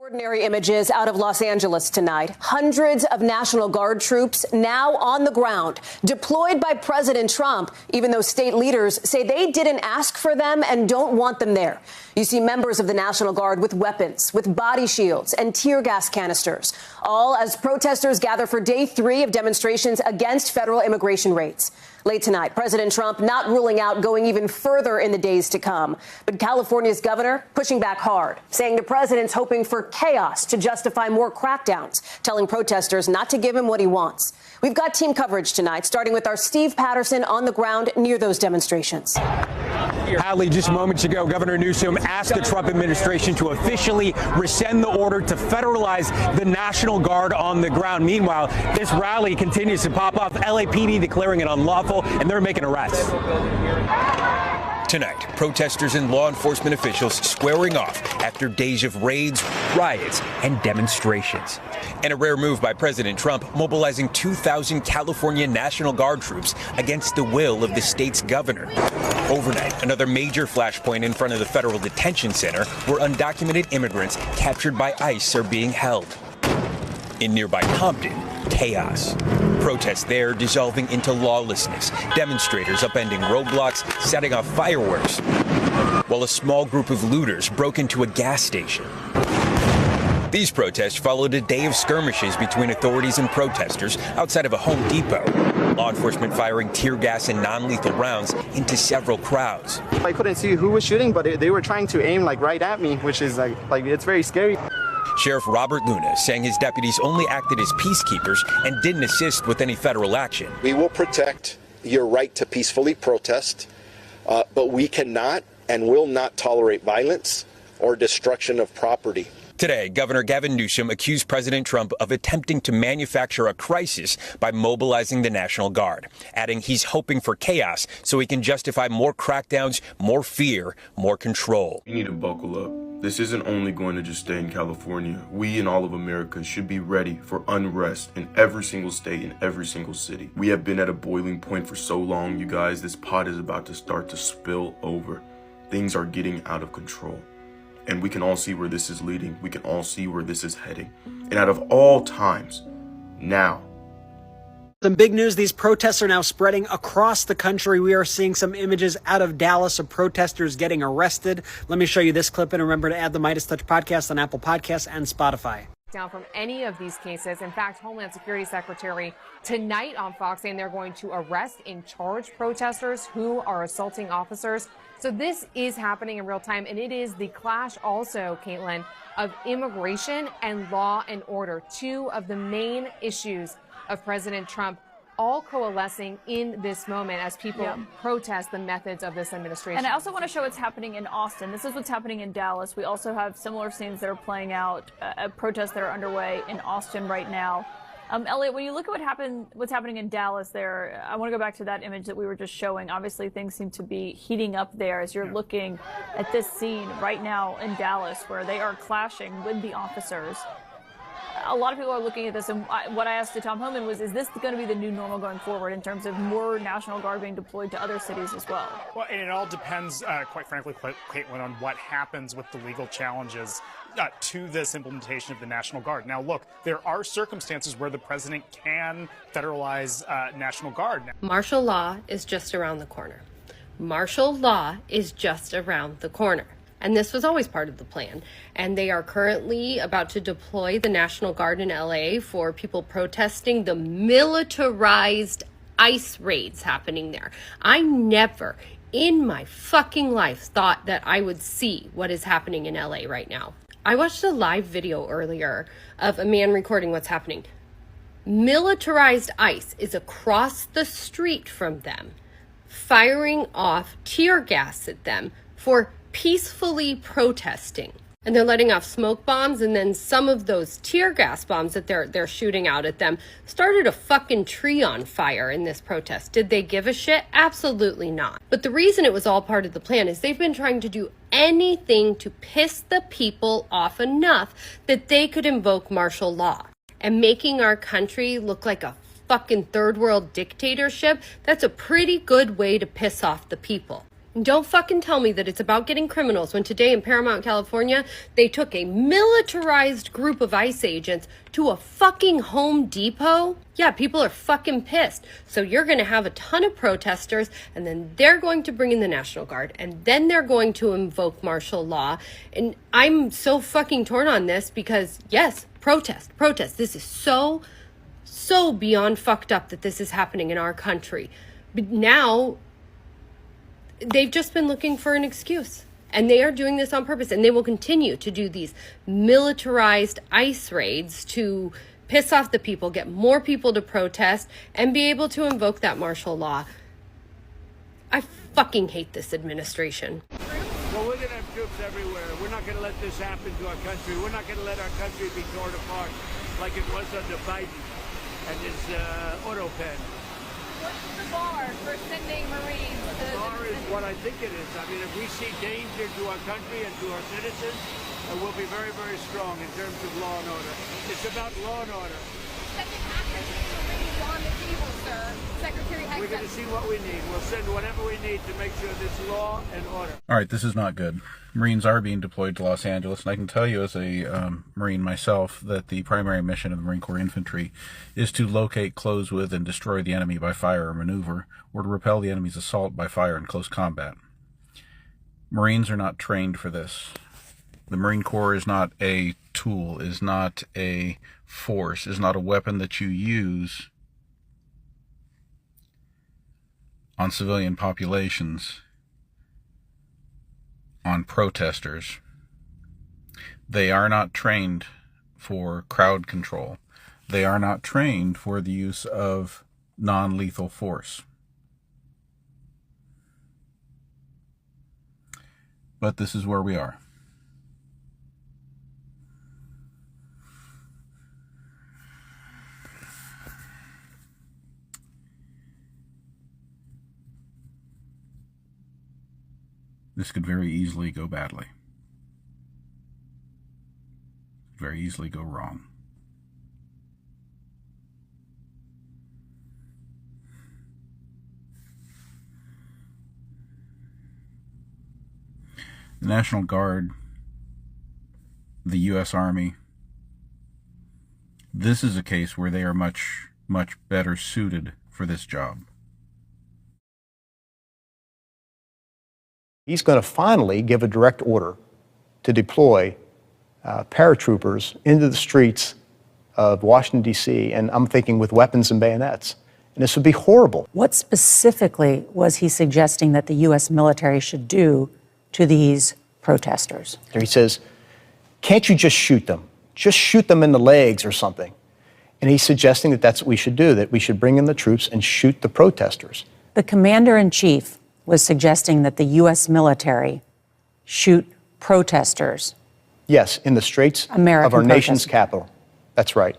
Ordinary images out of Los Angeles tonight. Hundreds of National Guard troops now on the ground, deployed by President Trump, even though state leaders say they didn't ask for them and don't want them there. You see members of the National Guard with weapons, with body shields and tear gas canisters, all as protesters gather for day 3 of demonstrations against federal immigration raids. Late tonight, President Trump not ruling out going even further in the days to come. But California's governor pushing back hard, saying the president's hoping for chaos to justify more crackdowns, telling protesters not to give him what he wants. We've got team coverage tonight, starting with our Steve Patterson on the ground near those demonstrations. Hadley, just moments ago, Governor Newsom asked the Trump administration to officially rescind the order to federalize the National Guard on the ground. Meanwhile, this rally continues to pop off, LAPD declaring it unlawful, and they're making arrests. Tonight, protesters and law enforcement officials squaring off after days of raids, riots, and demonstrations. And a rare move by President Trump, mobilizing 2,000 California National Guard troops against the will of the state's governor. Overnight, another major flashpoint in front of the federal detention center where undocumented immigrants captured by ICE are being held. In nearby Compton, chaos. Protests there dissolving into lawlessness, demonstrators upending roadblocks, setting off fireworks, while a small group of looters broke into a gas station. These protests followed a day of skirmishes between authorities and protesters outside of a Home Depot. Law enforcement firing tear gas and non-lethal rounds into several crowds. I couldn't see who was shooting, but they were trying to aim right at me, which is like it's very scary. Sheriff Robert Luna saying his deputies only acted as peacekeepers and didn't assist with any federal action. We will protect your right to peacefully protest, but we cannot and will not tolerate violence or destruction of property. Today, Governor Gavin Newsom accused President Trump of attempting to manufacture a crisis by mobilizing the National Guard, adding he's hoping for chaos so he can justify more crackdowns, more fear, more control. We need to buckle up. This isn't only going to just stay in California. We in all of America should be ready for unrest in every single state, in every single city. We have been at a boiling point for so long, you guys. This pot is about to start to spill over. Things are getting out of control. And we can all see where this is leading. We can all see where this is heading. And out of all times, now. Some big news, these protests are now spreading across the country. We are seeing some images out of Dallas of protesters getting arrested. Let me show you this clip, and remember to add the Midas Touch podcast on Apple Podcasts and Spotify. Down from any of these cases. In fact, Homeland Security Secretary tonight on Fox saying they're going to arrest and charge protesters who are assaulting officers. So this is happening in real time, and it is the clash also, Caitlin, of immigration and law and order, two of the main issues of President Trump, all coalescing in this moment as people protest the methods of this administration. And I also want to show what's happening in Austin. This is what's happening in Dallas. We also have similar scenes that are playing out, protests that are underway in Austin right now. Elliot, when you look at what's happening in Dallas there, I want to go back to that image that we were just showing. Obviously, things seem to be heating up there as you're looking at this scene right now in Dallas where they are clashing with the officers. A lot of people are looking at this, and what I asked to Tom Homan was, is this going to be the new normal going forward in terms of more National Guard being deployed to other cities as well? Well, and it all depends, quite frankly, Caitlin, on what happens with the legal challenges to this implementation of the National Guard. Now, look, there are circumstances where the president can federalize National Guard. Martial law is just around the corner. Martial law is just around the corner. And this was always part of the plan. And they are currently about to deploy the National Guard in LA for people protesting the militarized ICE raids happening there. I never in my fucking life thought that I would see what is happening in LA right now. I watched a live video earlier of a man recording what's happening. Militarized ICE is across the street from them, firing off tear gas at them for peacefully protesting. And they're letting off smoke bombs, and then some of those tear gas bombs that they're shooting out at them started a fucking tree on fire in this protest. Did they give a shit? Absolutely not. But the reason it was all part of the plan is they've been trying to do anything to piss the people off enough that they could invoke martial law. And making our country look like a fucking third world dictatorship, that's a pretty good way to piss off the people. Don't fucking tell me that it's about getting criminals when today in Paramount, California, they took a militarized group of ICE agents to a fucking Home Depot. Yeah, people are fucking pissed. So you're going to have a ton of protesters, and then they're going to bring in the National Guard, and then they're going to invoke martial law. And I'm so fucking torn on this because, yes, protest. This is so beyond fucked up that this is happening in our country. But now they've just been looking for an excuse, and they are doing this on purpose, and they will continue to do these militarized ICE raids to piss off the people, get more people to protest, and be able to invoke that martial law. I fucking hate this administration. Well, we're going to have troops everywhere. We're not going to let this happen to our country. We're not going to let our country be torn apart like it was under Biden and his auto pen. What's the bar for sending Marines? The bar is what I think it is. I mean, if we see danger to our country and to our citizens, we'll be very, very strong in terms of law and order. It's about law and order. On the table, sir. Secretary Hegseth. We're going to see what we need. We'll send whatever we need to make sure there's law and order. All right, this is not good. Marines are being deployed to Los Angeles, and I can tell you as a Marine myself that the primary mission of the Marine Corps Infantry is to locate, close with, and destroy the enemy by fire or maneuver, or to repel the enemy's assault by fire in close combat. Marines are not trained for this. The Marine Corps is not a tool, is not a force, is not a weapon that you use on civilian populations, on protesters. They are not trained for crowd control. They are not trained for the use of non-lethal force. But this is where we are. This could very easily go badly. Very easily go wrong. The National Guard, the U.S. Army, this is a case where they are much, much better suited for this job. He's going to finally give a direct order to deploy paratroopers into the streets of Washington, D.C., and I'm thinking with weapons and bayonets. And this would be horrible. What specifically was he suggesting that the U.S. military should do to these protesters? He says, can't you just shoot them? Just shoot them in the legs or something. And he's suggesting that that's what we should do, that we should bring in the troops and shoot the protesters. The commander-in-chief was suggesting that the U.S. military shoot protesters. Yes, in the streets American of our nation's capital. That's right.